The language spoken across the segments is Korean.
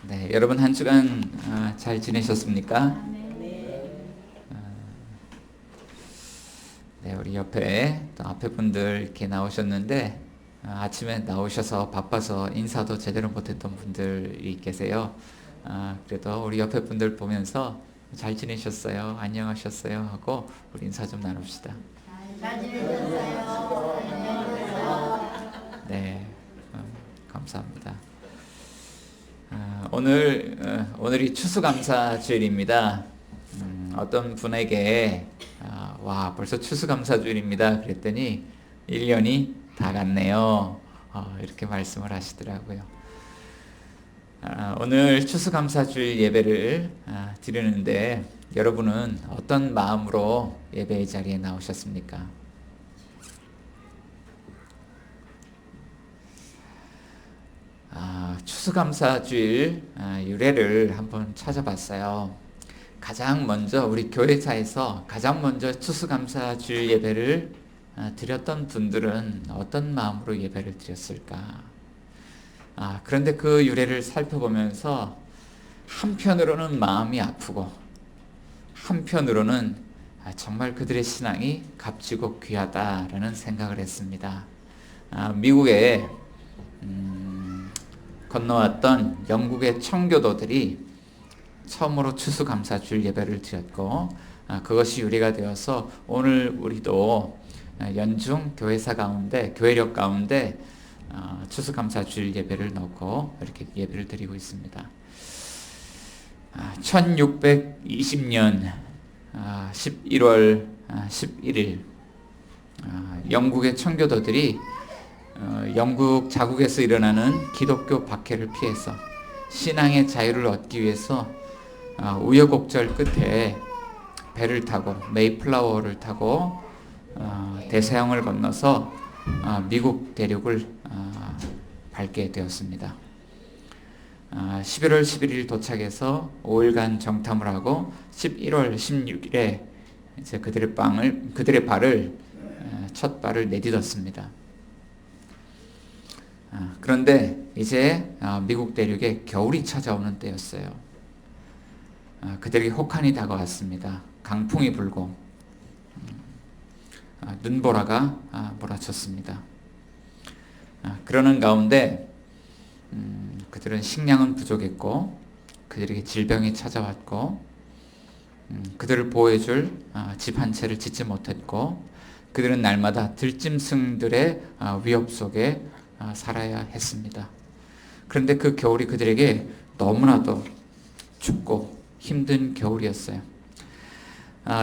네, 여러분 한 주간 잘 지내셨습니까? 네, 우리 옆에 또 앞에 분들 이렇게 나오셨는데 아침에 나오셔서 바빠서 인사도 제대로 못했던 분들이 계세요. 그래도 우리 옆에 분들 보면서 잘 지내셨어요? 안녕하셨어요? 하고 우리 인사 좀 나눕시다. 잘 지내셨어요? 안녕하세요. 네, 감사합니다. 오늘이 추수감사 주일입니다. 어떤 분에게 와 벌써 추수감사 주일입니다 그랬더니 1년이 다 갔네요. 이렇게 말씀을 하시더라고요. 오늘 추수감사 주일 예배를 드리는데 여러분은 어떤 마음으로 예배의 자리에 나오셨습니까? 추수감사 주일 유래를 한번 찾아봤어요. 가장 먼저 우리 교회사에서 가장 먼저 추수감사 주일 예배를 드렸던 분들은 어떤 마음으로 예배를 드렸을까? 그런데 그 유래를 살펴보면서 한편으로는 마음이 아프고 한편으로는 정말 그들의 신앙이 값지고 귀하다라는 생각을 했습니다. 미국에 건너왔던 영국의 청교도들이 처음으로 추수감사주일 예배를 드렸고 그것이 유래가 되어서 오늘 우리도 연중 교회사 가운데 교회력 가운데 추수감사주일 예배를 넣고 이렇게 예배를 드리고 있습니다. 1620년 11월 11일 영국의 청교도들이 영국 자국에서 일어나는 기독교 박해를 피해서 신앙의 자유를 얻기 위해서 우여곡절 끝에 배를 타고 메이플라워를 타고 대서양을 건너서 미국 대륙을 밟게 되었습니다. 11월 11일 도착해서 5일간 정탐을 하고 11월 16일에 이제 그들의 발을 첫 발을 내딛었습니다. 그런데 이제 미국 대륙에 겨울이 찾아오는 때였어요. 그들에게 혹한이 다가왔습니다. 강풍이 불고 눈보라가 몰아쳤습니다. 그러는 가운데 그들은 식량은 부족했고 그들에게 질병이 찾아왔고 그들을 보호해줄 집 한 채를 짓지 못했고 그들은 날마다 들짐승들의 위협 속에 살아야 했습니다. 그런데 그 겨울이 그들에게 너무나도 춥고 힘든 겨울이었어요.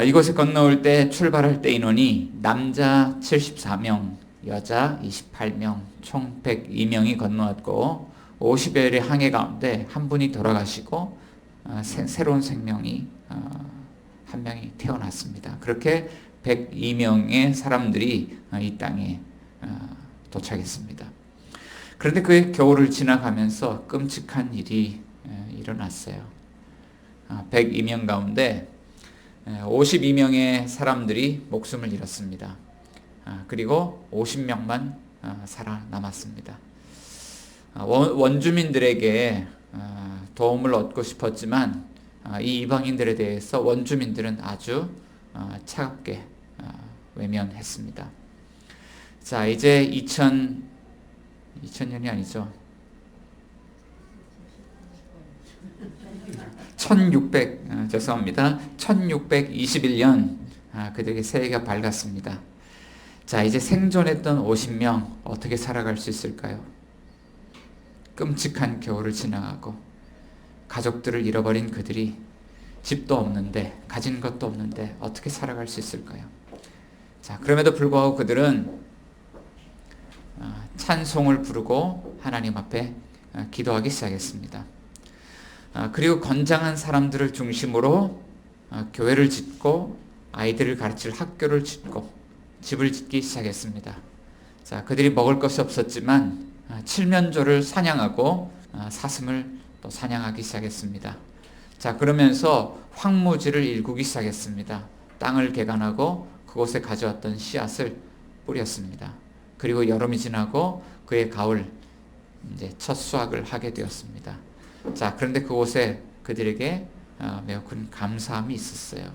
이곳에 건너올 때 출발할 때 인원이 남자 74명, 여자 28명, 총 102명이 건너왔고 50여일의 항해 가운데 한 분이 돌아가시고 새로운 생명이 한 명이 태어났습니다. 그렇게 102명의 사람들이 이 땅에 도착했습니다. 그런데 그 겨울을 지나가면서 끔찍한 일이 일어났어요. 102명 가운데 52명의 사람들이 목숨을 잃었습니다. 그리고 50명만 살아남았습니다. 원주민들에게 도움을 얻고 싶었지만 이 이방인들에 대해서 원주민들은 아주 차갑게 외면했습니다. 자, 이제 2000년이 아니죠. 죄송합니다. 1621년 그들에게 새해가 밝았습니다. 자, 이제 생존했던 50명 어떻게 살아갈 수 있을까요? 끔찍한 겨울을 지나가고 가족들을 잃어버린 그들이 집도 없는데 가진 것도 없는데 어떻게 살아갈 수 있을까요? 자, 그럼에도 불구하고 그들은 찬송을 부르고 하나님 앞에 기도하기 시작했습니다. 그리고 건장한 사람들을 중심으로 교회를 짓고 아이들을 가르칠 학교를 짓고 집을 짓기 시작했습니다. 자, 그들이 먹을 것이 없었지만 칠면조를 사냥하고 사슴을 또 사냥하기 시작했습니다. 자, 그러면서 황무지를 일구기 시작했습니다. 땅을 개간하고 그곳에 가져왔던 씨앗을 뿌렸습니다. 그리고 여름이 지나고 그의 가을 이제 첫 수확을 하게 되었습니다. 자, 그런데 그곳에 그들에게 매우 큰 감사함이 있었어요.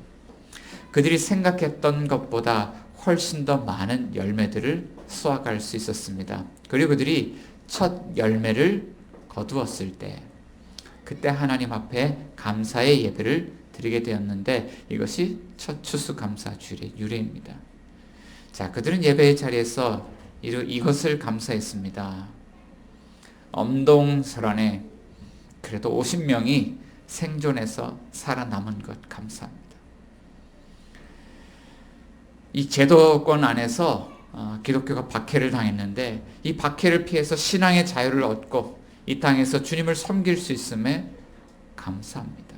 그들이 생각했던 것보다 훨씬 더 많은 열매들을 수확할 수 있었습니다. 그리고 그들이 첫 열매를 거두었을 때, 그때 하나님 앞에 감사의 예배를 드리게 되었는데, 이것이 첫 추수감사주일의 유래입니다. 자, 그들은 예배의 자리에서 이것을 감사했습니다. 엄동설안에 그래도 50명이 생존해서 살아남은 것 감사합니다. 이 제도권 안에서 기독교가 박해를 당했는데, 이 박해를 피해서 신앙의 자유를 얻고 이 땅에서 주님을 섬길 수 있음에 감사합니다.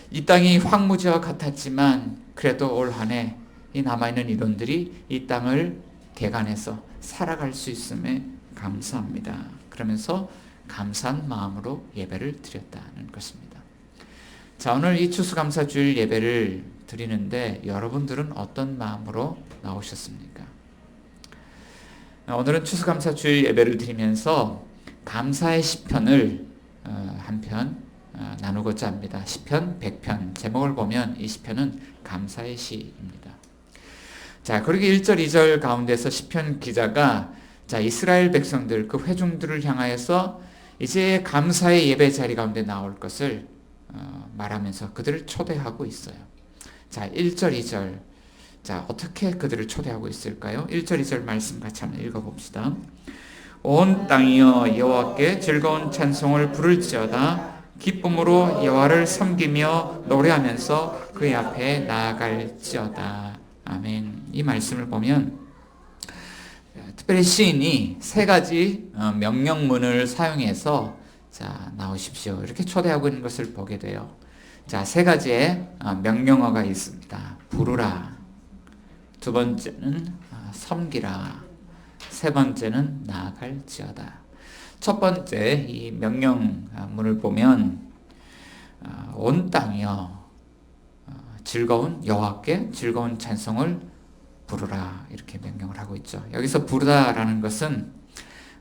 이 땅이 황무지와 같았지만 그래도 올 한 해 이 남아있는 이론들이 이 땅을 개간해서 살아갈 수 있음에 감사합니다. 그러면서 감사한 마음으로 예배를 드렸다는 것입니다. 자, 오늘 이 추수감사주일 예배를 드리는데 여러분들은 어떤 마음으로 나오셨습니까? 오늘은 추수감사주일 예배를 드리면서 감사의 시편을 한 편 나누고자 합니다. 시편 100편 제목을 보면 이 시편은 감사의 시입니다. 자, 그리고 1절 2절 가운데서 시편 기자가 자, 이스라엘 백성들 그 회중들을 향하여서 이제 감사의 예배 자리 가운데 나올 것을 말하면서 그들을 초대하고 있어요. 자, 1절 2절 자, 어떻게 그들을 초대하고 있을까요? 1절 2절 말씀 같이 한번 읽어봅시다. 온 땅이여 여호와께 즐거운 찬송을 부를지어다. 기쁨으로 여호와를 섬기며 노래하면서 그의 앞에 나아갈지어다. 아멘. 이 말씀을 보면 특별히 시인이 세 가지 명령문을 사용해서 자, 나오십시오 이렇게 초대하고 있는 것을 보게 돼요. 자, 세 가지의 명령어가 있습니다. 부르라, 두 번째는 섬기라, 세 번째는 나아갈지어다. 첫 번째 이 명령문을 보면 온 땅이여 즐거운 여호와께 즐거운 찬송을 부르라 이렇게 명령을 하고 있죠. 여기서 부르다라는 것은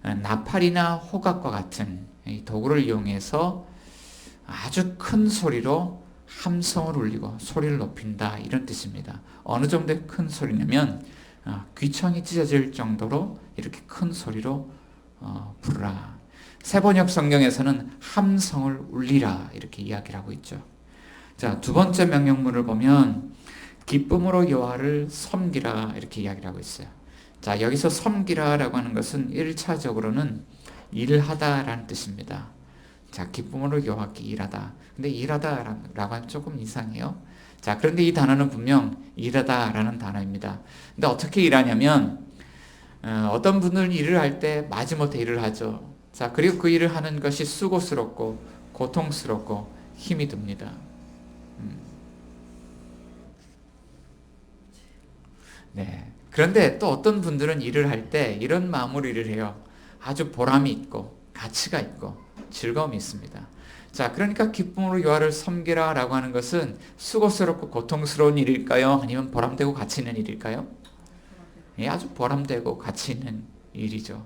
나팔이나 호각과 같은 이 도구를 이용해서 아주 큰 소리로 함성을 울리고 소리를 높인다 이런 뜻입니다. 어느 정도의 큰 소리냐면 귀청이 찢어질 정도로 이렇게 큰 소리로 부르라. 세번역 성경에서는 함성을 울리라 이렇게 이야기를 하고 있죠. 자, 두 번째 명령문을 보면 기쁨으로 여호와를 섬기라 이렇게 이야기를 하고 있어요. 자, 여기서 섬기라라고 하는 것은 1차적으로는 일하다라는 뜻입니다. 자, 기쁨으로 여호와께 일하다. 근데 일하다라고 하면 조금 이상해요. 자, 그런데 이 단어는 분명 일하다라는 단어입니다. 근데 어떻게 일하냐면 어떤 분들은 일을 할 때 마지못해 일을 하죠. 자, 그리고 그 일을 하는 것이 수고스럽고 고통스럽고 힘이 듭니다. 네. 그런데 또 어떤 분들은 일을 할 때 이런 마음으로 일을 해요. 아주 보람이 있고 가치가 있고 즐거움이 있습니다. 자, 그러니까 기쁨으로 여호와를 섬기라 라고 하는 것은 수고스럽고 고통스러운 일일까요? 아니면 보람되고 가치 있는 일일까요? 예, 아주 보람되고 가치 있는 일이죠.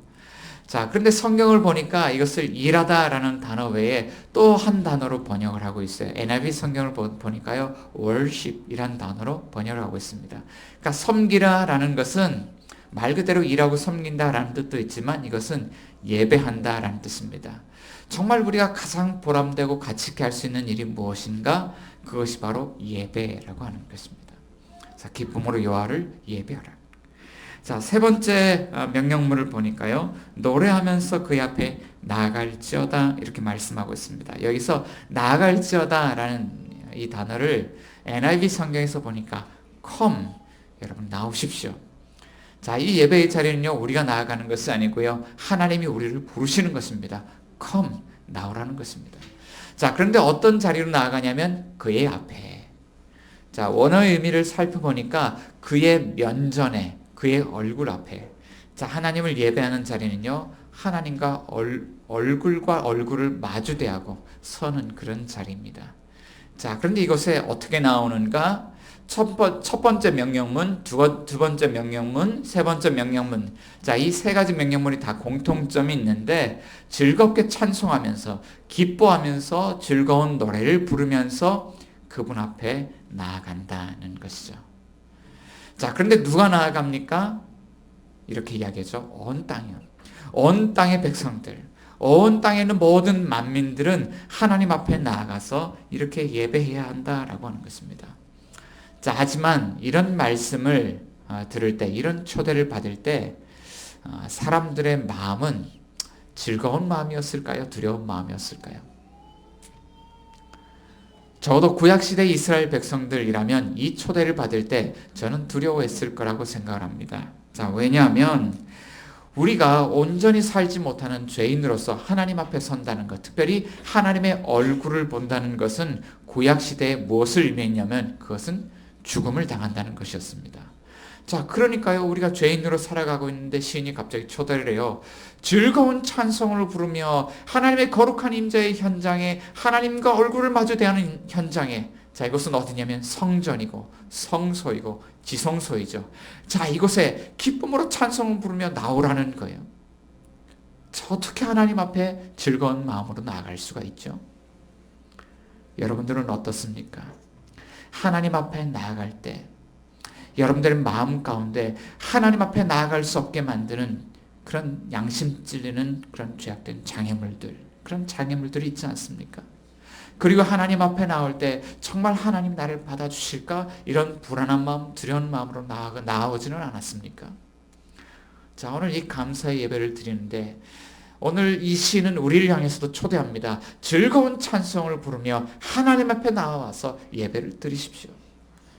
자, 그런데 성경을 보니까 이것을 일하다라는 단어 외에 또 한 단어로 번역을 하고 있어요. NIV 성경을 보니까요, worship이라는 단어로 번역을 하고 있습니다. 그러니까 섬기라라는 것은 말 그대로 일하고 섬긴다라는 뜻도 있지만 이것은 예배한다라는 뜻입니다. 정말 우리가 가장 보람되고 가치 있게 할 수 있는 일이 무엇인가? 그것이 바로 예배라고 하는 것입니다. 자, 기쁨으로 여호와를 예배하라. 자, 세 번째 명령문을 보니까요, 노래하면서 그의 앞에 나아갈지어다 이렇게 말씀하고 있습니다. 여기서 나아갈지어다 라는 이 단어를 NIV 성경에서 보니까 come, 여러분 나오십시오. 자, 이 예배의 자리는요, 우리가 나아가는 것이 아니고요, 하나님이 우리를 부르시는 것입니다. come, 나오라는 것입니다. 자, 그런데 어떤 자리로 나아가냐면 그의 앞에. 자, 원어의 의미를 살펴보니까 그의 면전에, 그의 얼굴 앞에. 자, 하나님을 예배하는 자리는요, 하나님과 얼굴과 얼굴을 마주대하고 서는 그런 자리입니다. 자, 그런데 이것에 어떻게 나오는가? 첫 번째 명령문, 두 번째 명령문, 세 번째 명령문. 자, 이 세 가지 명령문이 다 공통점이 있는데 즐겁게 찬송하면서 기뻐하면서 즐거운 노래를 부르면서 그분 앞에 나아간다는 것이죠. 자, 그런데 누가 나아갑니까? 이렇게 이야기하죠. 온 땅이요. 온 땅의 백성들, 온 땅에 있는 모든 만민들은 하나님 앞에 나아가서 이렇게 예배해야 한다라고 하는 것입니다. 자, 하지만 이런 말씀을 들을 때, 이런 초대를 받을 때 사람들의 마음은 즐거운 마음이었을까요? 두려운 마음이었을까요? 적어도 구약시대 이스라엘 백성들이라면 이 초대를 받을 때 저는 두려워했을 거라고 생각을 합니다. 자, 왜냐하면 우리가 온전히 살지 못하는 죄인으로서 하나님 앞에 선다는 것, 특별히 하나님의 얼굴을 본다는 것은 구약시대에 무엇을 의미했냐면 그것은 죽음을 당한다는 것이었습니다. 자, 그러니까요, 우리가 죄인으로 살아가고 있는데 시인이 갑자기 초대를 해요. 즐거운 찬송을 부르며 하나님의 거룩한 임재의 현장에, 하나님과 얼굴을 마주 대하는 현장에, 자, 이곳은 어디냐면 성전이고 성소이고 지성소이죠. 자, 이곳에 기쁨으로 찬송을 부르며 나오라는 거예요. 자, 어떻게 하나님 앞에 즐거운 마음으로 나아갈 수가 있죠? 여러분들은 어떻습니까? 하나님 앞에 나아갈 때 여러분들의 마음 가운데 하나님 앞에 나아갈 수 없게 만드는 그런 양심 찔리는 그런 죄악된 장애물들, 그런 장애물들이 있지 않습니까? 그리고 하나님 앞에 나올 때 정말 하나님 나를 받아주실까? 이런 불안한 마음, 두려운 마음으로 나아오지는 않았습니까? 자, 오늘 이 감사의 예배를 드리는데 오늘 이 시는 우리를 향해서도 초대합니다. 즐거운 찬송을 부르며 하나님 앞에 나와서 예배를 드리십시오.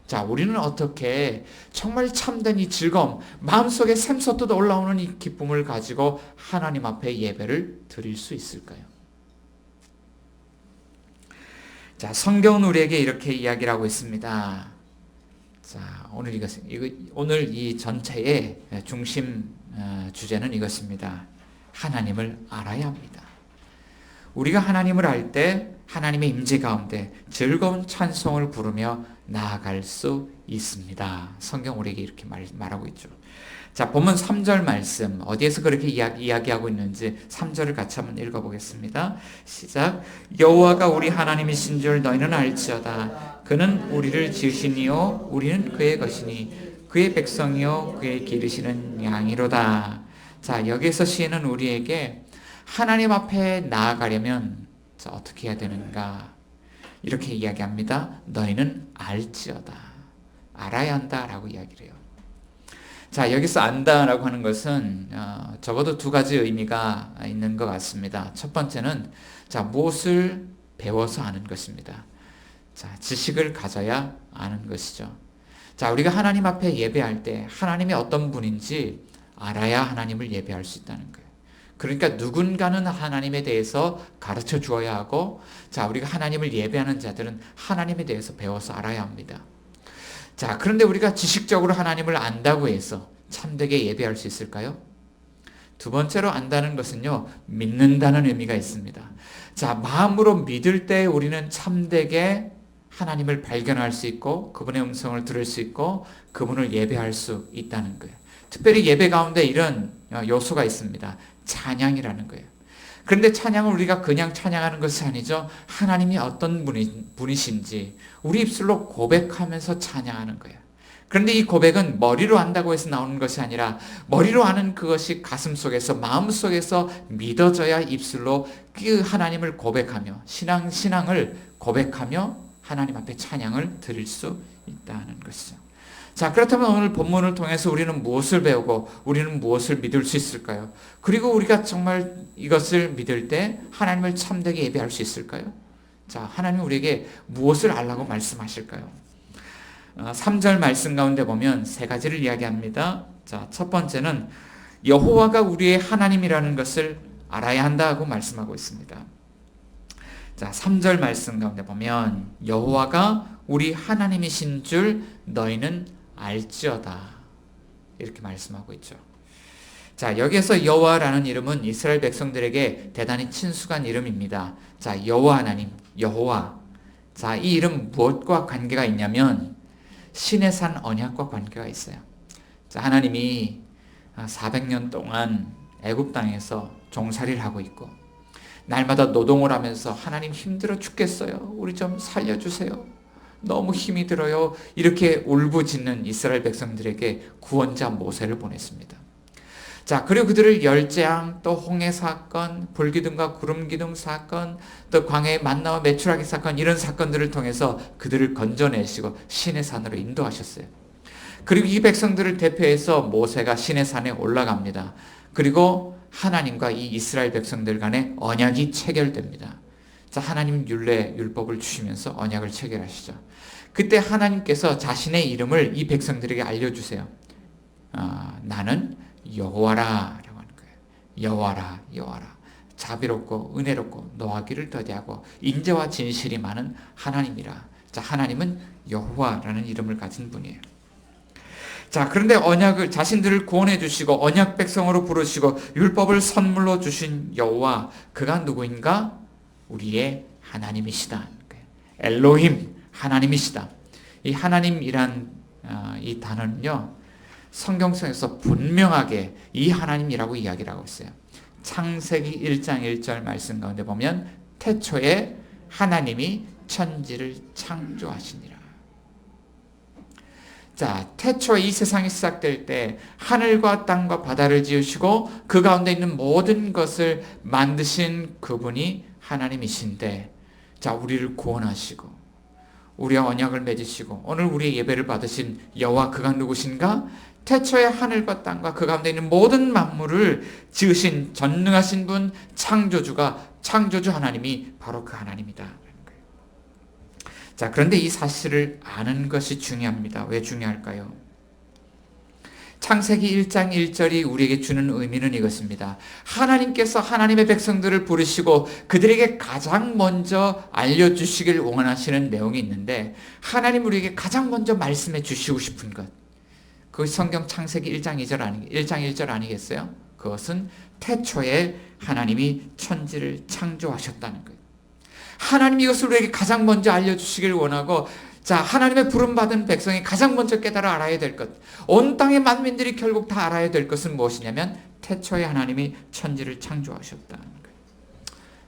자, 우리는 어떻게 정말 참된 이 즐거움, 마음속에 샘솟듯 올라오는 이 기쁨을 가지고 하나님 앞에 예배를 드릴 수 있을까요? 자, 성경은 우리에게 이렇게 이야기를 하고 있습니다. 자, 오늘 이 전체의 중심 주제는 이것입니다. 하나님을 알아야 합니다. 우리가 하나님을 알 때 하나님의 임재 가운데 즐거운 찬송을 부르며 나아갈 수 있습니다. 성경 우리에게 이렇게 말하고 있죠. 자, 본문 3절 말씀 어디에서 그렇게 이야기하고 있는지 3절을 같이 한번 읽어보겠습니다. 시작. 여호와가 우리 하나님이신 줄 너희는 알지어다. 그는 우리를 지으시니요 우리는 그의 것이니 그의 백성이요 그의 기르시는 양이로다. 자, 여기에서 시인은 우리에게 하나님 앞에 나아가려면 자, 어떻게 해야 되는가? 이렇게 이야기합니다. 너희는 알지어다. 알아야 한다라고 이야기를 해요. 자, 여기서 안다라고 하는 것은 적어도 두 가지 의미가 있는 것 같습니다. 첫 번째는 자, 무엇을 배워서 아는 것입니다. 자, 지식을 가져야 아는 것이죠. 자, 우리가 하나님 앞에 예배할 때 하나님이 어떤 분인지 알아야 하나님을 예배할 수 있다는 거예요. 그러니까 누군가는 하나님에 대해서 가르쳐 주어야 하고, 자, 우리가 하나님을 예배하는 자들은 하나님에 대해서 배워서 알아야 합니다. 자, 그런데 우리가 지식적으로 하나님을 안다고 해서 참되게 예배할 수 있을까요? 두 번째로 안다는 것은요, 믿는다는 의미가 있습니다. 자, 마음으로 믿을 때 우리는 참되게 하나님을 발견할 수 있고, 그분의 음성을 들을 수 있고, 그분을 예배할 수 있다는 거예요. 특별히 예배 가운데 이런 요소가 있습니다. 찬양이라는 거예요. 그런데 찬양을 우리가 그냥 찬양하는 것이 아니죠. 하나님이 어떤 분이신지 우리 입술로 고백하면서 찬양하는 거예요. 그런데 이 고백은 머리로 한다고 해서 나오는 것이 아니라 머리로 하는 그것이 가슴 속에서 마음 속에서 믿어져야 입술로 그 하나님을 고백하며 신앙을 고백하며 하나님 앞에 찬양을 드릴 수 있다는 것이죠. 자, 그렇다면 오늘 본문을 통해서 우리는 무엇을 배우고 우리는 무엇을 믿을 수 있을까요? 그리고 우리가 정말 이것을 믿을 때 하나님을 참되게 예배할 수 있을까요? 자, 하나님 우리에게 무엇을 알라고 말씀하실까요? 3절 말씀 가운데 보면 세 가지를 이야기합니다. 자, 첫 번째는 여호와가 우리의 하나님이라는 것을 알아야 한다고 말씀하고 있습니다. 자, 3절 말씀 가운데 보면 여호와가 우리 하나님이신 줄 너희는 알지어다. 이렇게 말씀하고 있죠. 자, 여기에서 여호와라는 이름은 이스라엘 백성들에게 대단히 친숙한 이름입니다. 자, 여호와 하나님, 여호와. 자, 이 이름 무엇과 관계가 있냐면 신의 산 언약과 관계가 있어요. 자, 하나님이 400년 동안 애굽 땅에서 종살이를 하고 있고 날마다 노동을 하면서 하나님 힘들어 죽겠어요. 우리 좀 살려주세요. 너무 힘이 들어요. 이렇게 울부짖는 이스라엘 백성들에게 구원자 모세를 보냈습니다. 자, 그리고 그들을 열재앙, 또 홍해 사건, 불기둥과 구름기둥 사건, 또 광해의 만나와 메추라기 사건, 이런 사건들을 통해서 그들을 건져내시고 신의 산으로 인도하셨어요. 그리고 이 백성들을 대표해서 모세가 신의 산에 올라갑니다. 그리고 하나님과 이 이스라엘 백성들 간에 언약이 체결됩니다. 자, 하나님 율법을 주시면서 언약을 체결하시죠. 그때 하나님께서 자신의 이름을 이 백성들에게 알려주세요. 나는 여호와라 라고 하는 거예요. 여호와라, 여호와라. 자비롭고 은혜롭고 노하기를 더디하고 인자와 진실이 많은 하나님이라. 자, 하나님은 여호와라는 이름을 가진 분이에요. 자, 그런데 언약을 자신들을 구원해 주시고 언약 백성으로 부르시고 율법을 선물로 주신 여호와, 그가 누구인가? 우리의 하나님이시다. 엘로힘, 하나님이시다. 이 하나님이란 이 단어는요, 성경성에서 분명하게 이 하나님이라고 이야기를 하고 있어요. 창세기 1장 1절 말씀 가운데 보면 태초에 하나님이 천지를 창조하시니라. 자, 태초에 이 세상이 시작될 때 하늘과 땅과 바다를 지으시고 그 가운데 있는 모든 것을 만드신 그분이 하나님이신데, 자, 우리를 구원하시고 우리와 언약을 맺으시고 오늘 우리의 예배를 받으신 여호와, 그가 누구신가? 태초에 하늘과 땅과 그 가운데 있는 모든 만물을 지으신 전능하신 분, 창조주 하나님이 바로 그 하나님이다. 자, 그런데 이 사실을 아는 것이 중요합니다. 왜 중요할까요? 창세기 1장 1절이 우리에게 주는 의미는 이것입니다. 하나님께서 하나님의 백성들을 부르시고 그들에게 가장 먼저 알려주시길 원하시는 내용이 있는데, 하나님 우리에게 가장 먼저 말씀해 주시고 싶은 것, 그 성경 창세기 1장 1절 아니겠어요? 그것은 태초에 하나님이 천지를 창조하셨다는 거예요. 하나님이 이것을 우리에게 가장 먼저 알려주시길 원하고, 자, 하나님의 부름받은 백성이 가장 먼저 깨달아 알아야 될 것, 온 땅의 만민들이 결국 다 알아야 될 것은 무엇이냐면 태초에 하나님이 천지를 창조하셨다는 거예요.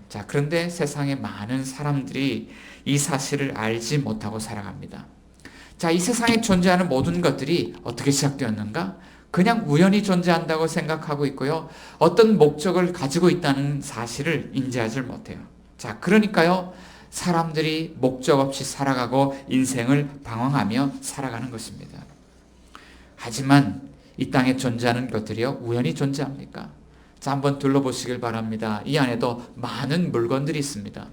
자, 그런데 세상의 많은 사람들이 이 사실을 알지 못하고 살아갑니다. 자, 이 세상에 존재하는 모든 것들이 어떻게 시작되었는가? 그냥 우연히 존재한다고 생각하고 있고요. 어떤 목적을 가지고 있다는 사실을 인지하지 못해요. 자, 그러니까요, 사람들이 목적 없이 살아가고 인생을 방황하며 살아가는 것입니다. 하지만 이 땅에 존재하는 것들이요, 우연히 존재합니까? 자, 한번 둘러보시길 바랍니다. 이 안에도 많은 물건들이 있습니다.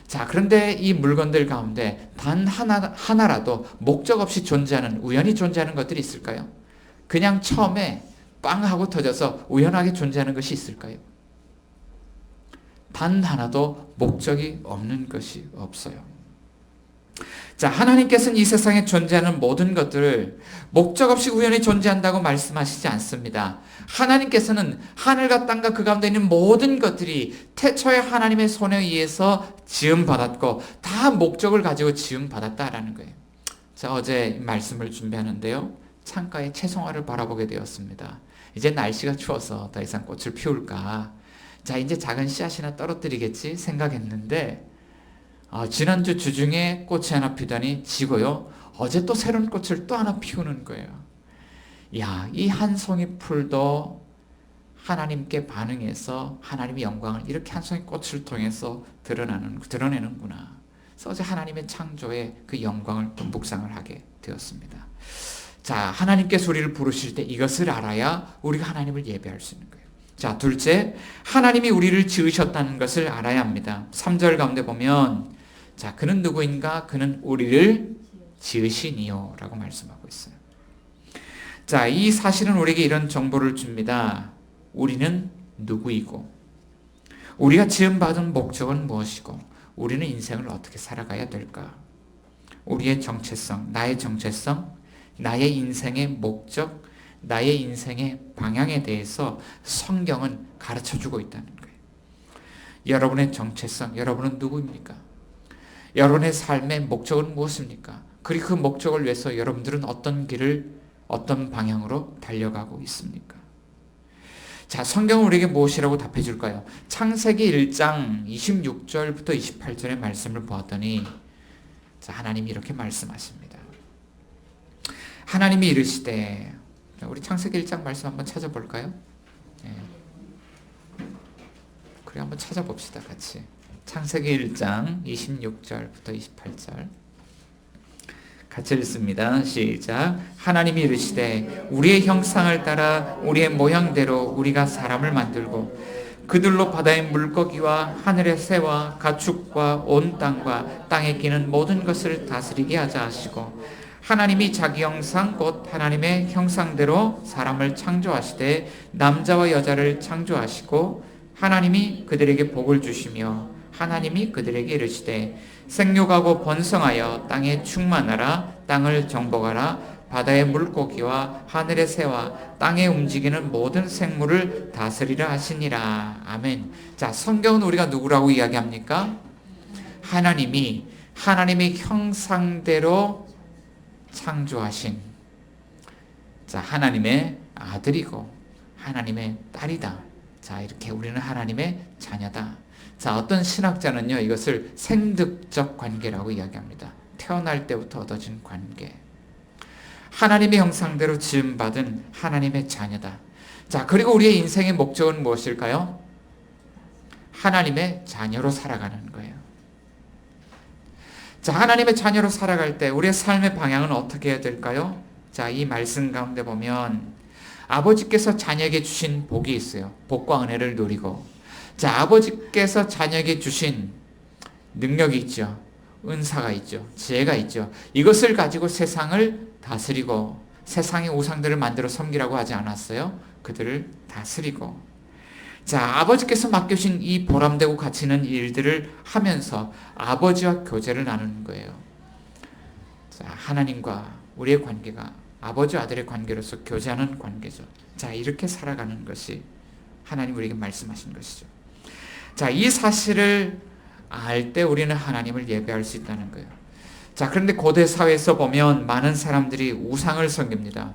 자, 그런데 이 물건들 가운데 단 하나라도 목적 없이 존재하는, 우연히 존재하는 것들이 있을까요? 그냥 처음에 빵 하고 터져서 우연하게 존재하는 것이 있을까요? 단 하나도 목적이 없는 것이 없어요. 자, 하나님께서는 이 세상에 존재하는 모든 것들을 목적 없이 우연히 존재한다고 말씀하시지 않습니다. 하나님께서는 하늘과 땅과 그 가운데 있는 모든 것들이 태초에 하나님의 손에 의해서 지음받았고 다 목적을 가지고 지음받았다라는 거예요. 자, 어제 말씀을 준비하는데요, 창가에 채송화를 바라보게 되었습니다. 이제 날씨가 추워서 더 이상 꽃을 피울까, 자, 이제 작은 씨앗이나 떨어뜨리겠지 생각했는데, 지난주 주중에 꽃이 하나 피더니 지고요, 어제 또 새로운 꽃을 또 하나 피우는 거예요. 야, 이 한 송이 풀도 하나님께 반응해서 하나님의 영광을 이렇게 한 송이 꽃을 통해서 드러내는구나. 그래서 어제 하나님의 창조의 그 영광을 묵상을 하게 되었습니다. 자, 하나님께서 우리를 부르실 때 이것을 알아야 우리가 하나님을 예배할 수 있는 거예요. 자, 둘째, 하나님이 우리를 지으셨다는 것을 알아야 합니다. 3절 가운데 보면, 자, 그는 누구인가? 그는 우리를 지으시니요 라고 말씀하고 있어요. 자, 이 사실은 우리에게 이런 정보를 줍니다. 우리는 누구이고, 우리가 지음받은 목적은 무엇이고, 우리는 인생을 어떻게 살아가야 될까? 우리의 정체성, 나의 정체성, 나의 인생의 목적, 나의 인생의 방향에 대해서 성경은 가르쳐주고 있다는 거예요. 여러분의 정체성, 여러분은 누구입니까? 여러분의 삶의 목적은 무엇입니까? 그리고 그 목적을 위해서 여러분들은 어떤 길을, 어떤 방향으로 달려가고 있습니까? 자, 성경은 우리에게 무엇이라고 답해 줄까요? 창세기 1장 26절부터 28절의 말씀을 보았더니, 자, 하나님이 이렇게 말씀하십니다. 하나님이 이르시되, 우리 창세기 1장 말씀 한번 찾아볼까요? 네. 그래, 한번 찾아봅시다, 같이. 창세기 1장 26절부터 28절. 같이 읽습니다. 시작. 하나님이 이르시되 우리의 형상을 따라 우리의 모양대로 우리가 사람을 만들고 그들로 바다의 물고기와 하늘의 새와 가축과 온 땅과 땅에 기는 모든 것을 다스리게 하자 하시고, 하나님이 자기 형상 곧 하나님의 형상대로 사람을 창조하시되 남자와 여자를 창조하시고, 하나님이 그들에게 복을 주시며 하나님이 그들에게 이르시되 생육하고 번성하여 땅에 충만하라. 땅을 정복하라. 바다의 물고기와 하늘의 새와 땅에 움직이는 모든 생물을 다스리라 하시니라. 아멘. 자, 성경은 우리가 누구라고 이야기합니까? 하나님이 하나님의 형상대로 창조하신, 자, 하나님의 아들이고 하나님의 딸이다. 자, 이렇게 우리는 하나님의 자녀다. 자, 어떤 신학자는요, 이것을 생득적 관계라고 이야기합니다. 태어날 때부터 얻어진 관계. 하나님의 형상대로 지음받은 하나님의 자녀다. 자, 그리고 우리의 인생의 목적은 무엇일까요? 하나님의 자녀로 살아가는 거예요. 자, 하나님의 자녀로 살아갈 때 우리의 삶의 방향은 어떻게 해야 될까요? 자, 이 말씀 가운데 보면 아버지께서 자녀에게 주신 복이 있어요. 복과 은혜를 누리고, 자, 아버지께서 자녀에게 주신 능력이 있죠. 은사가 있죠. 지혜가 있죠. 이것을 가지고 세상을 다스리고, 세상의 우상들을 만들어 섬기라고 하지 않았어요? 그들을 다스리고, 자, 아버지께서 맡겨주신 이 보람되고 가치 있는 일들을 하면서 아버지와 교제를 나누는 거예요. 자, 하나님과 우리의 관계가 아버지 아들의 관계로서 교제하는 관계죠. 자, 이렇게 살아가는 것이 하나님 우리에게 말씀하신 것이죠. 자, 이 사실을 알 때 우리는 하나님을 예배할 수 있다는 거예요. 자, 그런데 고대 사회에서 보면 많은 사람들이 우상을 섬깁니다.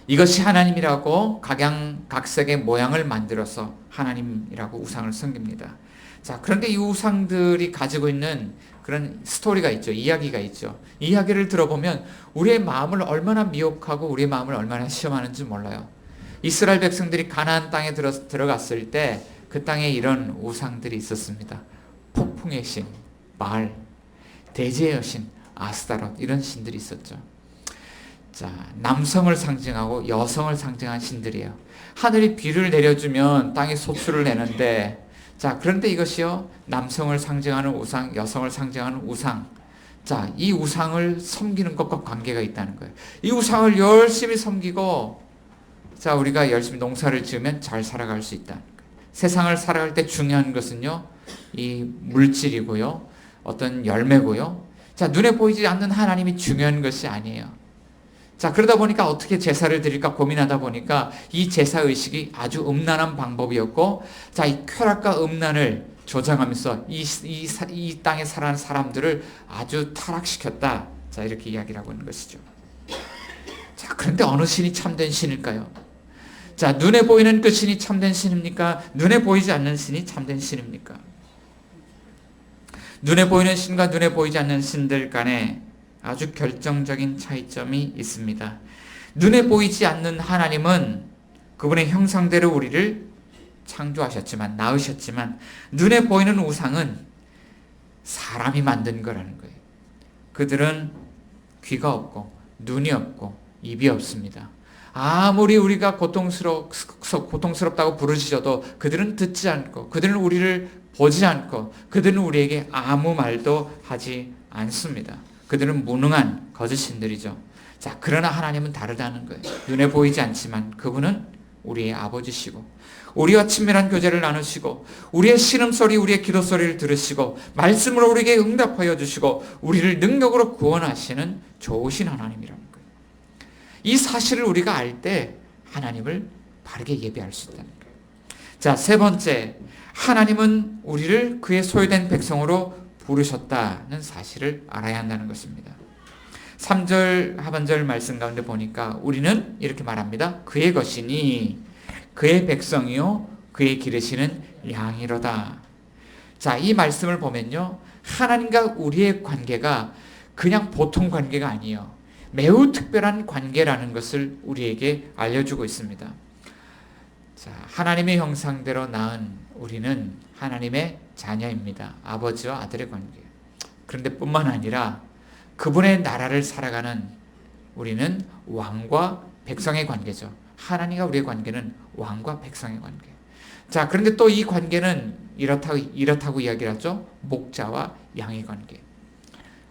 이것이 하나님이라고 각양각색의 모양을 만들어서 하나님이라고 우상을 섬깁니다. 자, 그런데 이 우상들이 가지고 있는 그런 스토리가 있죠. 이야기가 있죠. 이야기를 들어보면 우리의 마음을 얼마나 미혹하고 우리의 마음을 얼마나 시험하는지 몰라요. 이스라엘 백성들이 가나안 땅에 들어갔을 때 그 땅에 이런 우상들이 있었습니다. 폭풍의 신 바알, 대지의 여신 아스타롯, 이런 신들이 있었죠. 자, 남성을 상징하고 여성을 상징한 신들이에요. 하늘이 비를 내려주면 땅이 소출을 내는데, 자, 그런데 이것이요, 남성을 상징하는 우상, 여성을 상징하는 우상. 자, 이 우상을 섬기는 것과 관계가 있다는 거예요. 이 우상을 열심히 섬기고, 자, 우리가 열심히 농사를 지으면 잘 살아갈 수 있다는 거예요. 세상을 살아갈 때 중요한 것은요, 이 물질이고요, 어떤 열매고요. 자, 눈에 보이지 않는 하나님이 중요한 것이 아니에요. 자, 그러다 보니까 어떻게 제사를 드릴까 고민하다 보니까 이 제사 의식이 아주 음란한 방법이었고, 자, 이 쾌락과 음란을 조장하면서 이 땅에 살아가는 사람들을 아주 타락시켰다. 자, 이렇게 이야기를 하고 있는 것이죠. 자, 그런데 어느 신이 참된 신일까요? 자, 눈에 보이는 그 신이 참된 신입니까? 눈에 보이지 않는 신이 참된 신입니까? 눈에 보이는 신과 눈에 보이지 않는 신들 간에 아주 결정적인 차이점이 있습니다. 눈에 보이지 않는 하나님은 그분의 형상대로 우리를 창조하셨지만, 낳으셨지만, 눈에 보이는 우상은 사람이 만든 거라는 거예요. 그들은 귀가 없고 눈이 없고 입이 없습니다. 아무리 우리가 고통스럽다고 부르짖어도 그들은 듣지 않고, 그들은 우리를 보지 않고, 그들은 우리에게 아무 말도 하지 않습니다. 그들은 무능한 거짓신들이죠. 자, 그러나 하나님은 다르다는 거예요. 눈에 보이지 않지만 그분은 우리의 아버지시고, 우리와 친밀한 교제를 나누시고, 우리의 신음소리, 우리의 기도소리를 들으시고, 말씀으로 우리에게 응답하여 주시고, 우리를 능력으로 구원하시는 좋으신 하나님이라는 거예요. 이 사실을 우리가 알 때 하나님을 바르게 예배할 수 있다는 거예요. 자, 세 번째, 하나님은 우리를 그의 소유된 백성으로 부르셨다는 사실을 알아야 한다는 것입니다. 3절 하반절 말씀 가운데 보니까 우리는 이렇게 말합니다. 그의 것이니 그의 백성이요 그의 기르시는 양이로다. 자, 이 말씀을 보면요, 하나님과 우리의 관계가 그냥 보통 관계가 아니에요. 매우 특별한 관계라는 것을 우리에게 알려주고 있습니다. 자, 하나님의 형상대로 낳은 우리는 하나님의 자녀입니다. 아버지와 아들의 관계. 그런데 뿐만 아니라 그분의 나라를 살아가는 우리는 왕과 백성의 관계죠. 하나님과 우리의 관계는 왕과 백성의 관계. 자, 그런데 또 이 관계는 이렇다고 이야기를 하죠. 목자와 양의 관계.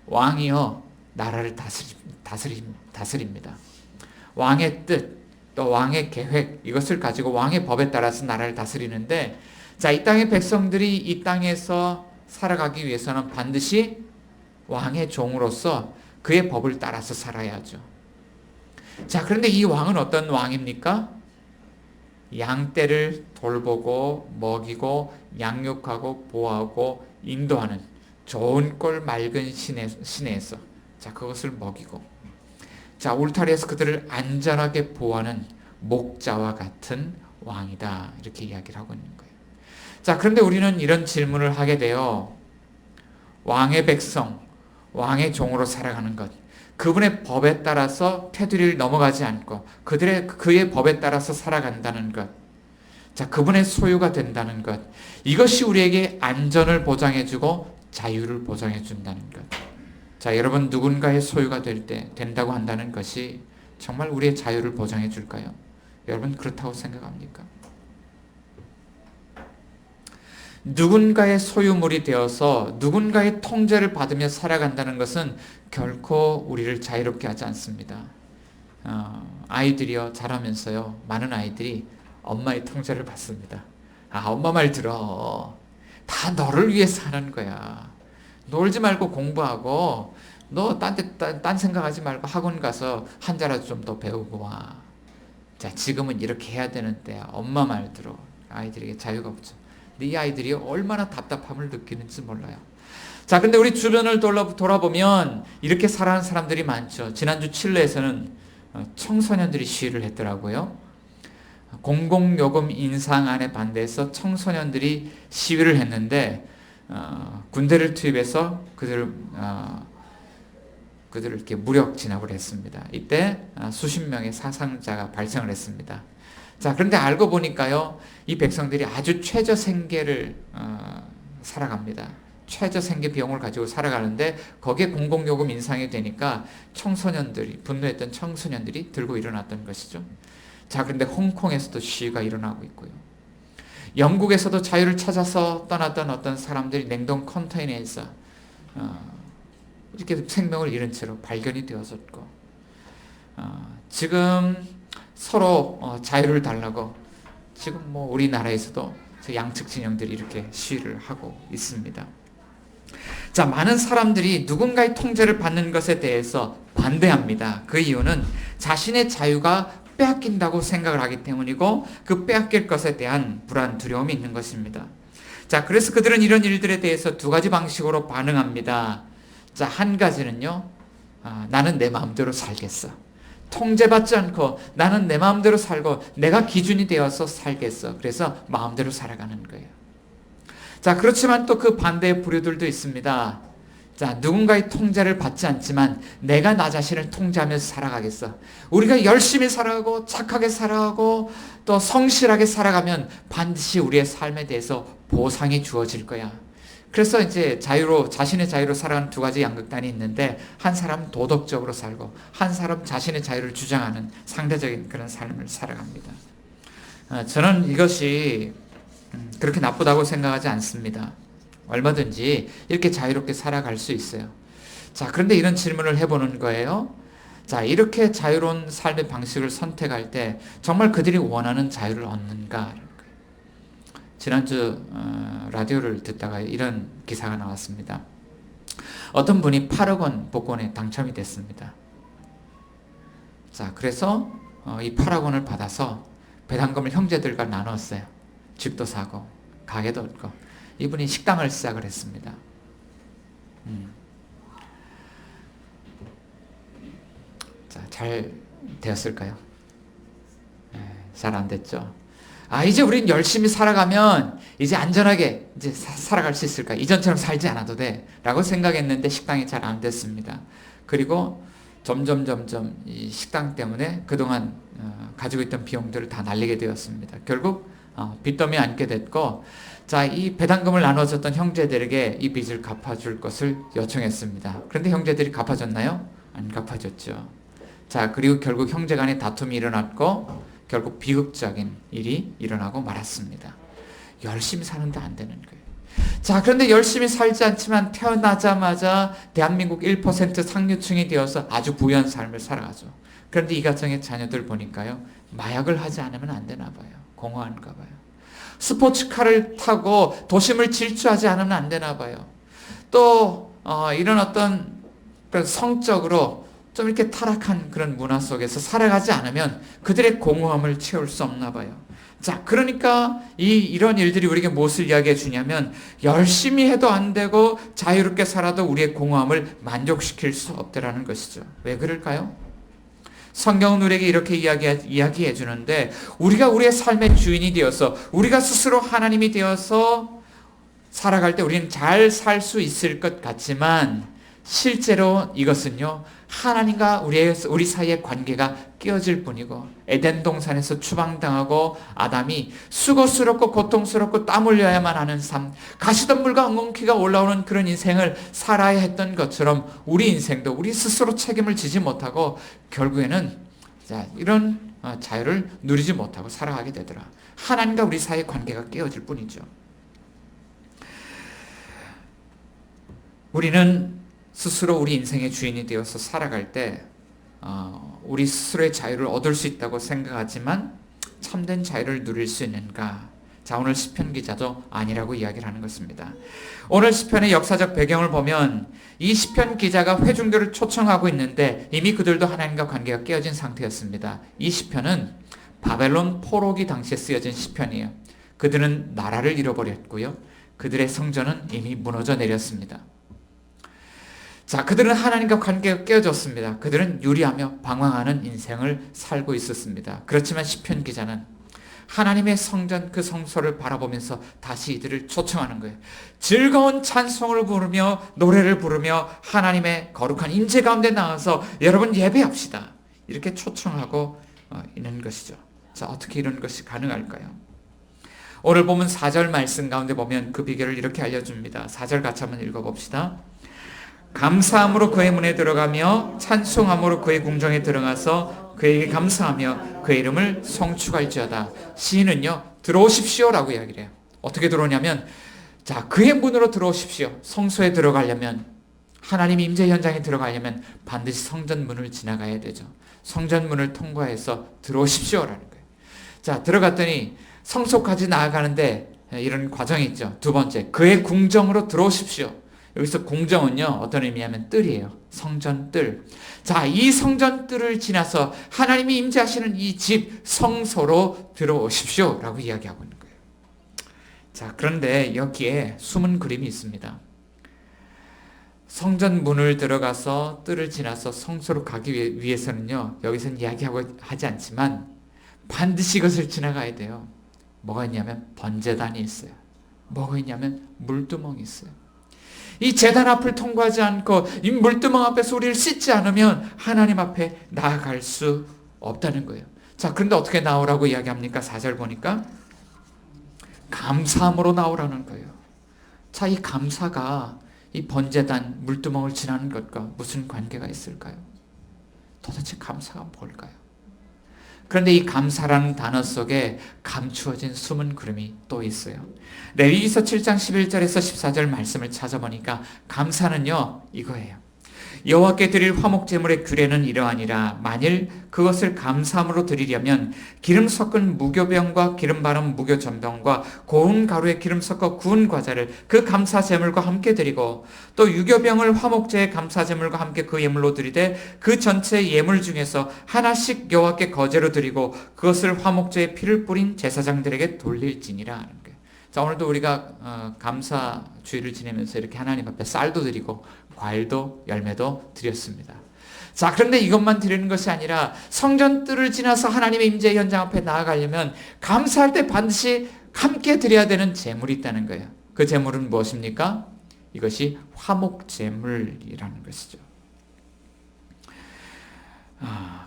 왕이요 나라를 다스립니다. 왕의 뜻, 또 왕의 계획, 이것을 가지고 왕의 법에 따라서 나라를 다스리는데, 자, 이 땅의 백성들이 이 땅에서 살아가기 위해서는 반드시 왕의 종으로서 그의 법을 따라서 살아야죠. 자, 그런데 이 왕은 어떤 왕입니까? 양떼를 돌보고 먹이고 양육하고 보호하고 인도하는 좋은 꼴 맑은 시내에서 자, 그것을 먹이고, 자, 울타리에서 그들을 안전하게 보호하는 목자와 같은 왕이다, 이렇게 이야기를 하고 있는 거예요. 자, 그런데 우리는 이런 질문을 하게 돼요. 왕의 백성, 왕의 종으로 살아가는 것, 그분의 법에 따라서 테두리를 넘어가지 않고 그의 법에 따라서 살아간다는 것, 자, 그분의 소유가 된다는 것, 이것이 우리에게 안전을 보장해주고 자유를 보장해준다는 것. 자, 여러분, 누군가의 소유가 된다고 한다는 것이 정말 우리의 자유를 보장해줄까요? 여러분, 그렇다고 생각합니까? 누군가의 소유물이 되어서 누군가의 통제를 받으며 살아간다는 것은 결코 우리를 자유롭게 하지 않습니다. 아이들이요, 자라면서요, 많은 아이들이 엄마의 통제를 받습니다. 엄마 말 들어. 다 너를 위해서 하는 거야. 놀지 말고 공부하고, 너 딴 생각하지 말고 학원 가서 한자라도 좀 더 배우고 와. 자, 지금은 이렇게 해야 되는데 엄마 말 들어. 아이들에게 자유가 없죠. 이 아이들이 얼마나 답답함을 느끼는지 몰라요. 자, 근데 우리 주변을 돌아보면 이렇게 살아가는 사람들이 많죠. 지난주 칠레에서는 청소년들이 시위를 했더라고요. 공공요금 인상안에 반대해서 청소년들이 시위를 했는데, 군대를 투입해서 그들을 이렇게 무력 진압을 했습니다. 이때 수십 명의 사상자가 발생을 했습니다. 자, 그런데 알고 보니까요, 이 백성들이 아주 최저 생계를 살아갑니다. 최저 생계 비용을 가지고 살아가는데, 거기에 공공요금 인상이 되니까 분노했던 청소년들이 들고 일어났던 것이죠. 자, 그런데 홍콩에서도 시위가 일어나고 있고요. 영국에서도 자유를 찾아서 떠났던 어떤 사람들이 냉동 컨테이너에서 이렇게 생명을 잃은 채로 발견이 되어졌고, 지금 서로 자유를 달라고 지금 우리나라에서도 양측 진영들이 이렇게 시위를 하고 있습니다. 자, 많은 사람들이 누군가의 통제를 받는 것에 대해서 반대합니다. 그 이유는 자신의 자유가 빼앗긴다고 생각을 하기 때문이고, 그 빼앗길 것에 대한 불안, 두려움이 있는 것입니다. 자, 그래서 그들은 이런 일들에 대해서 두 가지 방식으로 반응합니다. 자, 한 가지는요, 나는 내 마음대로 살겠어. 통제받지 않고 나는 내 마음대로 살고 내가 기준이 되어서 살겠어. 그래서 마음대로 살아가는 거예요. 자, 그렇지만 또 그 반대의 부류들도 있습니다. 자, 누군가의 통제를 받지 않지만 내가 나 자신을 통제하면서 살아가겠어. 우리가 열심히 살아가고 착하게 살아가고 또 성실하게 살아가면 반드시 우리의 삶에 대해서 보상이 주어질 거야. 그래서 이제 자신의 자유로 살아가는 두 가지 양극단이 있는데, 한 사람은 도덕적으로 살고 한 사람 자신의 자유를 주장하는 상대적인 그런 삶을 살아갑니다. 저는 이것이 그렇게 나쁘다고 생각하지 않습니다. 얼마든지 이렇게 자유롭게 살아갈 수 있어요. 자, 그런데 이런 질문을 해보는 거예요. 자, 이렇게 자유로운 삶의 방식을 선택할 때 정말 그들이 원하는 자유를 얻는가? 지난주 라디오를 듣다가 이런 기사가 나왔습니다. 어떤 분이 8억 원 복권에 당첨이 됐습니다. 자, 그래서 이 8억 원을 받아서 배당금을 형제들과 나눴어요. 집도 사고 가게도 얻고 이분이 식당을 시작을 했습니다. 자, 잘 되었을까요? 잘 안 됐죠. 이제 우린 열심히 살아가면 이제 안전하게 이제 살아갈 수 있을까? 이전처럼 살지 않아도 돼. 라고 생각했는데 식당이 잘 안 됐습니다. 그리고 점점 이 식당 때문에 그동안 가지고 있던 비용들을 다 날리게 되었습니다. 결국 빚더미에 앉게 됐고, 자, 이 배당금을 나눠줬던 형제들에게 이 빚을 갚아줄 것을 요청했습니다. 그런데 형제들이 갚아줬나요? 안 갚아줬죠. 자, 그리고 결국 형제간에 다툼이 일어났고 결국 비극적인 일이 일어나고 말았습니다. 열심히 사는데 안 되는 거예요. 자, 그런데 열심히 살지 않지만 태어나자마자 대한민국 1% 상류층이 되어서 아주 부유한 삶을 살아가죠. 그런데 이 가정의 자녀들 보니까요, 마약을 하지 않으면 안 되나 봐요. 공허한가 봐요. 스포츠카를 타고 도심을 질주하지 않으면 안 되나 봐요. 또 이런 어떤 성적으로 좀 이렇게 타락한 그런 문화 속에서 살아가지 않으면 그들의 공허함을 채울 수 없나 봐요. 자, 그러니까 이런 일들이 우리에게 무엇을 이야기해 주냐면, 열심히 해도 안 되고 자유롭게 살아도 우리의 공허함을 만족시킬 수 없다라는 것이죠. 왜 그럴까요? 성경은 우리에게 이렇게 이야기해 주는데, 우리가 우리의 삶의 주인이 되어서 우리가 스스로 하나님이 되어서 살아갈 때 우리는 잘 살 수 있을 것 같지만, 실제로 이것은요, 하나님과 우리 사이의 관계가 깨어질 뿐이고, 에덴 동산에서 추방당하고 아담이 수고스럽고 고통스럽고 땀 흘려야만 하는 삶, 가시덤불과 엉겅퀴가 올라오는 그런 인생을 살아야 했던 것처럼 우리 인생도 우리 스스로 책임을 지지 못하고 결국에는 이런 자유를 누리지 못하고 살아가게 되더라. 하나님과 우리 사이의 관계가 깨어질 뿐이죠. 우리는 스스로 우리 인생의 주인이 되어서 살아갈 때 우리 스스로의 자유를 얻을 수 있다고 생각하지만 참된 자유를 누릴 수 있는가? 자, 오늘 시편 기자도 아니라고 이야기를 하는 것입니다. 오늘 시편의 역사적 배경을 보면 이 시편 기자가 회중들을 초청하고 있는데 이미 그들도 하나님과 관계가 깨어진 상태였습니다. 이 시편은 바벨론 포로기 당시에 쓰여진 시편이에요. 그들은 나라를 잃어버렸고요. 그들의 성전은 이미 무너져 내렸습니다. 자, 그들은 하나님과 관계가 깨어졌습니다. 그들은 유리하며 방황하는 인생을 살고 있었습니다. 그렇지만 시편 기자는 하나님의 성전, 그 성소를 바라보면서 다시 이들을 초청하는 거예요. 즐거운 찬송을 부르며 노래를 부르며 하나님의 거룩한 임재 가운데 나와서 여러분 예배합시다. 이렇게 초청하고 있는 것이죠. 자, 어떻게 이런 것이 가능할까요? 오늘 보면 4절 말씀 가운데 보면 그 비결을 이렇게 알려줍니다. 4절 같이 한번 읽어봅시다. 감사함으로 그의 문에 들어가며 찬송함으로 그의 궁정에 들어가서 그에게 감사하며 그의 이름을 송축할지어다. 시인은요, 들어오십시오라고 이야기를 해요. 어떻게 들어오냐면, 자, 그의 문으로 들어오십시오. 성소에 들어가려면, 하나님 임재 현장에 들어가려면 반드시 성전 문을 지나가야 되죠. 성전 문을 통과해서 들어오십시오라는 거예요. 자, 들어갔더니 성소까지 나아가는데 이런 과정이 있죠. 두 번째, 그의 궁정으로 들어오십시오. 여기서 궁정은요, 어떤 의미냐면 뜰이에요. 성전 뜰. 자, 이 성전 뜰을 지나서 하나님이 임재하시는 이 집 성소로 들어오십시오 라고 이야기하고 있는 거예요. 자, 그런데 여기에 숨은 그림이 있습니다. 성전 문을 들어가서 뜰을 지나서 성소로 가기 위해서는요, 여기서는 하지 않지만 반드시 이것을 지나가야 돼요. 뭐가 있냐면 번제단이 있어요. 뭐가 있냐면 물두멍이 있어요. 이 제단 앞을 통과하지 않고 이 물두멍 앞에서 우리를 씻지 않으면 하나님 앞에 나아갈 수 없다는 거예요. 자, 그런데 어떻게 나오라고 이야기합니까? 4절 보니까 감사함으로 나오라는 거예요. 자, 이 감사가 이 번제단 물두멍을 지나는 것과 무슨 관계가 있을까요? 도대체 감사가 뭘까요? 그런데 이 감사라는 단어 속에 감추어진 숨은 그림이 또 있어요. 레위기서 7장 11절에서 14절 말씀을 찾아보니까 감사는요, 이거예요. 여호와께 드릴 화목 제물의 규례는 이러하니라. 만일 그것을 감사함으로 드리려면 기름 섞은 무교병과 기름 바른 무교전병과 고운 가루에 기름 섞어 구운 과자를 그 감사 제물과 함께 드리고 또 유교병을 화목제의 감사 제물과 함께 그 예물로 드리되 그 전체 예물 중에서 하나씩 여호와께 거제로 드리고 그것을 화목제의 피를 뿌린 제사장들에게 돌릴지니라 하는 거예요. 자, 오늘도 우리가 감사 주일을 지내면서 이렇게 하나님 앞에 쌀도 드리고 과일도 열매도 드렸습니다. 자, 그런데 이것만 드리는 것이 아니라 성전 뜰을 지나서 하나님의 임재 현장 앞에 나아가려면 감사할 때 반드시 함께 드려야 되는 제물이 있다는 거예요. 그 제물은 무엇입니까? 이것이 화목제물이라는 것이죠.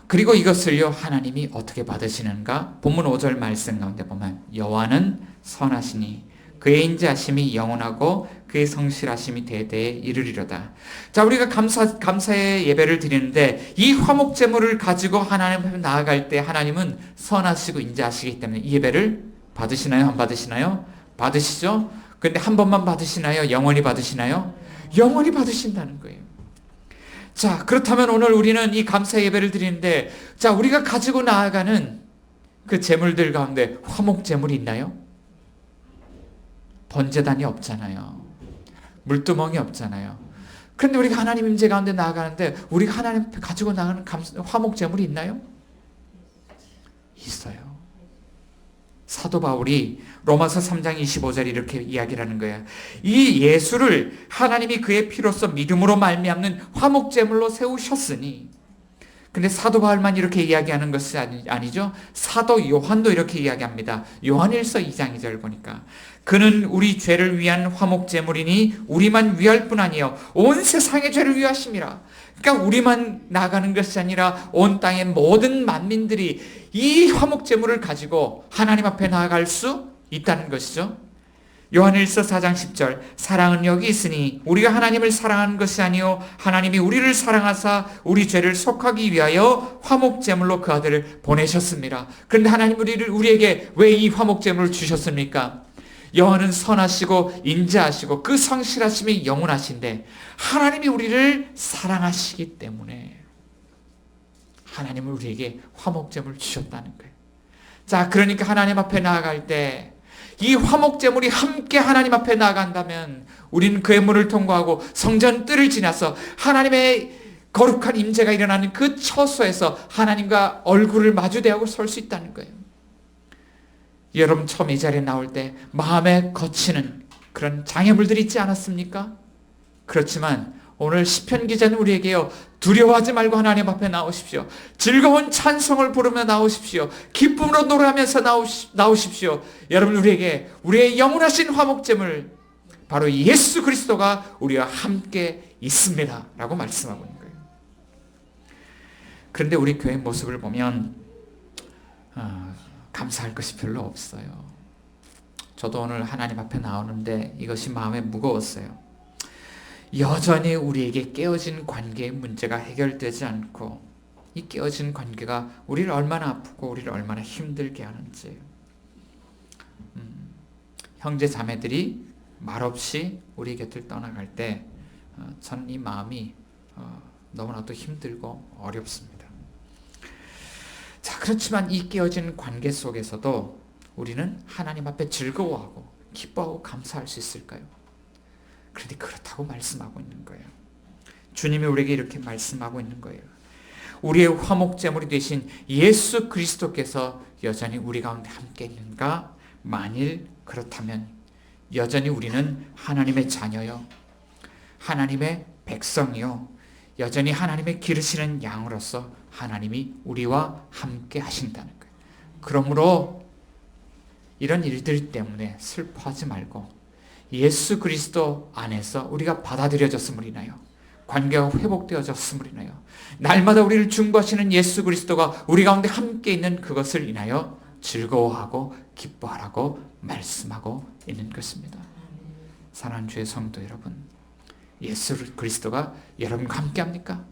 그리고 이것을요, 하나님이 어떻게 받으시는가? 본문 5절 말씀 가운데 보면 여호와는 선하시니 그의 인자하심이 영원하고 그의 성실하심이 대대에 이르리로다. 자, 우리가 감사의 예배를 드리는데 이 화목제물을 가지고 하나님 앞에 나아갈 때 하나님은 선하시고 인자하시기 때문에 이 예배를 받으시나요? 안 받으시나요? 받으시죠? 근데 한 번만 받으시나요? 영원히 받으시나요? 영원히 받으신다는 거예요. 자, 그렇다면 오늘 우리는 이 감사 예배를 드리는데, 자, 우리가 가지고 나아가는 그 제물들 가운데 화목제물이 있나요? 번제단이 없잖아요. 물두멍이 없잖아요. 그런데 우리가 하나님 임재 가운데 나아가는데 우리가 하나님 앞에 가지고 나가는 화목제물이 있나요? 있어요. 사도 바울이 로마서 3장 25절 이렇게 이야기를 하는 거예요. 이 예수를 하나님이 그의 피로써 믿음으로 말미암는 화목제물로 세우셨으니. 근데 사도 바울만 이렇게 이야기하는 것이 아니죠. 사도 요한도 이렇게 이야기합니다. 요한일서 2장 2절 보니까 그는 우리 죄를 위한 화목제물이니 우리만 위할 뿐 아니요 온 세상의 죄를 위하심이라. 그러니까 우리만 나가는 것이 아니라 온 땅의 모든 만민들이 이 화목제물을 가지고 하나님 앞에 나아갈 수 있다는 것이죠. 요한일서 4장 10절 사랑은 여기 있으니 우리가 하나님을 사랑하는 것이 아니요 하나님이 우리를 사랑하사 우리 죄를 속하기 위하여 화목제물로 그 아들을 보내셨습니다. 그런데 하나님 우리에게 왜 이 화목제물을 주셨습니까? 여호와는 선하시고 인자하시고 그 성실하심이 영원하신데 하나님이 우리를 사랑하시기 때문에 하나님은 우리에게 화목제물을 주셨다는 거예요. 자, 그러니까 하나님 앞에 나아갈 때 이 화목제물이 함께 하나님 앞에 나아간다면 우리는 그의 문을 통과하고 성전 뜰을 지나서 하나님의 거룩한 임재가 일어나는 그 처소에서 하나님과 얼굴을 마주대하고 설 수 있다는 거예요. 여러분 처음 이 자리에 나올 때 마음에 거치는 그런 장애물들이 있지 않았습니까? 그렇지만 오늘 시편 기자는 우리에게요, 두려워하지 말고 하나님 앞에 나오십시오. 즐거운 찬송을 부르며 나오십시오. 기쁨으로 노래하면서 나오십시오. 여러분 우리에게 우리의 영원하신 화목제물 바로 예수 그리스도가 우리와 함께 있습니다 라고 말씀하고 있는 거예요. 그런데 우리 교회 모습을 보면 감사할 것이 별로 없어요. 저도 오늘 하나님 앞에 나오는데 이것이 마음에 무거웠어요. 여전히 우리에게 깨어진 관계의 문제가 해결되지 않고 이 깨어진 관계가 우리를 얼마나 아프고 우리를 얼마나 힘들게 하는지. 형제 자매들이 말없이 우리 곁을 떠나갈 때 저는 이 마음이 너무나도 힘들고 어렵습니다. 자, 그렇지만 이 깨어진 관계 속에서도 우리는 하나님 앞에 즐거워하고 기뻐하고 감사할 수 있을까요? 그런데 그렇다고 말씀하고 있는 거예요. 주님이 우리에게 이렇게 말씀하고 있는 거예요. 우리의 화목제물이 되신 예수 그리스도께서 여전히 우리 가운데 함께 있는가? 만일 그렇다면 여전히 우리는 하나님의 자녀요, 하나님의 백성이요, 여전히 하나님의 기르시는 양으로서 하나님이 우리와 함께 하신다는 거예요. 그러므로 이런 일들 때문에 슬퍼하지 말고 예수 그리스도 안에서 우리가 받아들여졌음을 인하여 관계가 회복되어졌음을 인하여 날마다 우리를 중보하시는 예수 그리스도가 우리 가운데 함께 있는 그것을 인하여 즐거워하고 기뻐하라고 말씀하고 있는 것입니다. 사랑하는 주의 성도 여러분, 예수 그리스도가 여러분과 함께 합니까?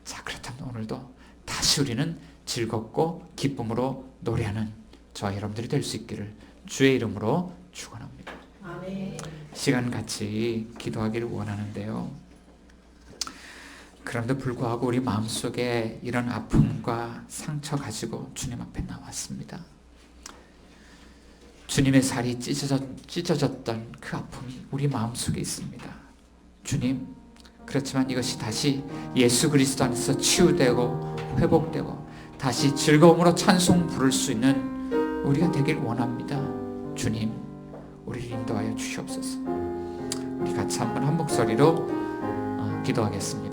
자, 그렇다면 오늘도 다시 우리는 즐겁고 기쁨으로 노래하는 저와 여러분들이 될 수 있기를 주의 이름으로 축원합니다. 시간 같이 기도하기를 원하는데요. 그런데 불구하고 우리 마음속에 이런 아픔과 상처 가지고 주님 앞에 나왔습니다. 주님의 살이 찢어졌던 그 아픔이 우리 마음속에 있습니다. 주님, 그렇지만 이것이 다시 예수 그리스도 안에서 치유되고 회복되고 다시 즐거움으로 찬송 부를 수 있는 우리가 되길 원합니다. 주님, 우리를 같이 한번 한 목소리로 기도하겠습니다.